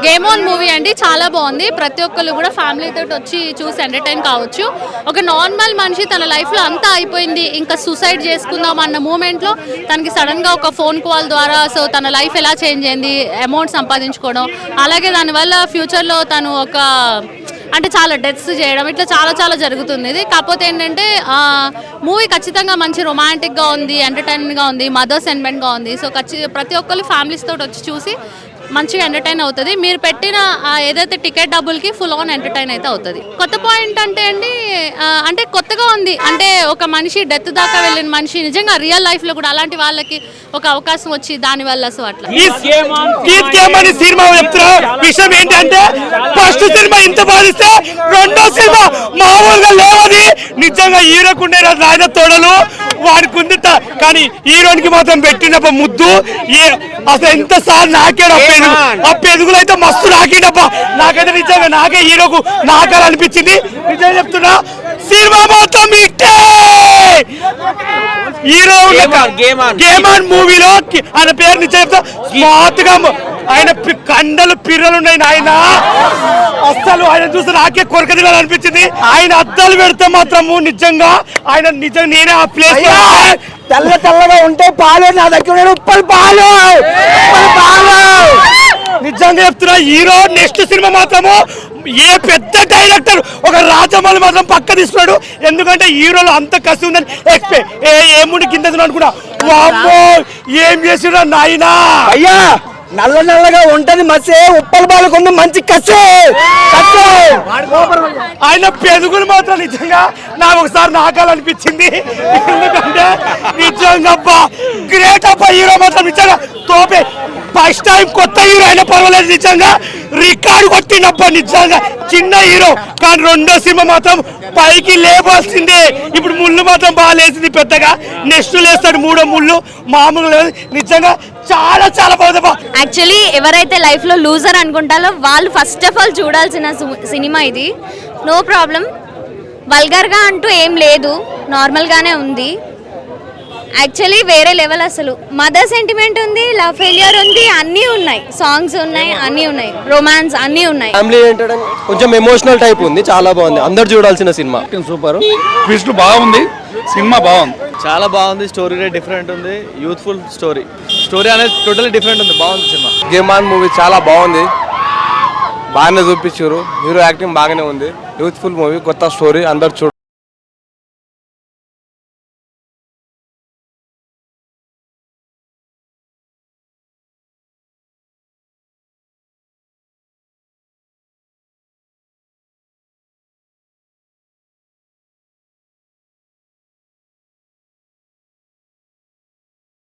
Game on movie అండి, చాలా బాగుంది. ప్రతి ఒక్కరు కూడా ఫ్యామిలీ తోటి వచ్చి చూసి ఎంటర్టైన్ కావచ్చు. ఒక నార్మల్ మనిషి తన లైఫ్లో అంతా అయిపోయింది, ఇంకా సూసైడ్ చేసుకుందాం అన్న మూమెంట్లో తనకి సడన్గా ఒక ఫోన్ కాల్ ద్వారా సో తన లైఫ్ ఎలా చేంజ్ అయింది, అమౌంట్ సంపాదించుకోవడం, అలాగే దానివల్ల ఫ్యూచర్లో తను ఒక అంటే చాలా డెత్స్ చేయడం, ఇట్లా చాలా చాలా జరుగుతుంది. ఇది కాకపోతే ఏంటంటే మూవీ ఖచ్చితంగా మంచి రొమాంటిక్గా ఉంది, ఎంటర్టైన్మెంట్గా ఉంది, మదర్ సెంటిమెంట్గా ఉంది. సో ప్రతి ఒక్కరు ఫ్యామిలీస్ తోటి వచ్చి చూసి మంచిగా ఎంటర్టైన్ అవుతుంది. మీరు పెట్టిన ఏదైతే టికెట్ డబ్బులకి ఫుల్ ఆన్ ఎంటర్టైన్ అయితే అవుతుంది. కొత్త పాయింట్ అంటే అండి, అంటే కొత్తగా ఉంది. అంటే ఒక మనిషి డెత్ దాకా వెళ్ళిన మనిషి నిజంగా రియల్ లైఫ్లో కూడా అలాంటి వాళ్ళకి ఒక అవకాశం వచ్చి దానివల్ల సో అట్లా సినిమా విషయం ఏంటంటే ఫస్ట్ సినిమా ఇంత బాధిస్తే రెండో సినిమా మామూలుగా లేవని నిజంగా హీరోకుండే రాజ తోడలు వాడికి ఉంది. కానీ హీరోనికి మాత్రం పెట్టినప్ప ముద్దు అసలు ఎంత సార్ నాకేడు ఆ పెరుగులు అయితే మస్తు నాకిండప్ప. నాకైతే నిజంగా నాకే హీరోకు నాకాలు అనిపించింది. నిజంగా చెప్తున్నా సినిమా మాత్రం ఇట్టే. హీరో గేమ్ ఆన్ మూవీలో ఆయన పేరు నిజంగా చెప్తా స్మార్ట్ గా ఆయన కండలు పిర్రలు ఉన్నాయి ఆయన. అస్సలు ఆయన చూస్తే నాకే కొరక తినాలని అనిపించింది. ఆయన అద్దాలు పెడితే మాత్రము నిజంగా ఆయన నిజంగా నేనే ఆ ప్లేస్ తెల్ల తెల్లగా ఉంటే పాలు నా దగ్గర ఉప్పలు పాలు నిజంగా చెప్తున్నా. హీరో నెక్స్ట్ సినిమా మాత్రము ఏ పెద్ద డైరెక్టర్ ఒక రాజమౌళి మాత్రం పక్క తీసుకున్నాడు. ఎందుకంటే హీరోలో అంత కసి ఉందని ఏముండి కింద అనుకున్నా. వామ్మో ఏం చేసినా నాయనా. అయ్యా నల్ల నల్లగా ఉంటది మసే ఉప్పల బాలకుంది మంచి కసే. ఆయన పెరుగులు మాత్రం నిజంగా నాకు ఒకసారి నాకాలనిపించింది. ఎందుకంటే నిజంగా గ్రేట్ అబ్బా హీరో మాత్రం నిజంగా తోపే. ఫస్ట్ టైం కొత్త హీరో అయినా పర్వాలేదు, నిజంగా రికార్డు కొట్టినప్ప. నిజంగా చిన్న హీరో కానీ రెండో సినిమా మాత్రం పైకి లేపాల్సిందే. ఇప్పుడు ముళ్ళు మాత్రం బాగా లేసింది పెద్దగా. నెక్స్ట్ లేస్తాడు మూడో ముళ్ళు మామూలుగా లేదు. నిజంగా చాలా చాలా బాగుంది. యాక్చువల్లీ ఎవరైతే లైఫ్లో లూజర్ అనుకుంటారో వాళ్ళు ఫస్ట్ ఆఫ్ ఆల్ చూడాల్సిన సినిమా ఇది. నో ప్రాబ్లం, వల్గర్గా అంటూ ఏం లేదు, నార్మల్గానే ఉంది. యాక్చువల్లీ వేరే లెవెల్. అసలు మదర్ సెంటిమెంట్ ఉంది, లవ్ ఫెయిలియర్ ఉంది, అన్నీ ఉన్నాయి, సాంగ్స్ ఉన్నాయి, అన్నీ ఉన్నాయి, రొమాన్స్ అన్నీ ఉన్నాయి. ఫ్యామిలీ కొంచెం ఎమోషనల్ టైప్ ఉంది, చాలా బాగుంది, అందరు చూడాల్సిన సినిమా. సూపర్ ట్విస్ట్ బాగుంది, సినిమా బాగుంది, చాలా బాగుంది. స్టోరీ డిఫరెంట్ ఉంది, యూత్ఫుల్ స్టోరీ అనేది టోటల్లీ డిఫరెంట్ ఉంది, బాగుంది సినిమా. గేమ్ ఆన్ మూవీ చాలా బాగుంది, బాగానే చూపించారు. హీరో యాక్టింగ్ బాగానే ఉంది, యూత్ఫుల్ మూవీ, కొత్త స్టోరీ, అందరు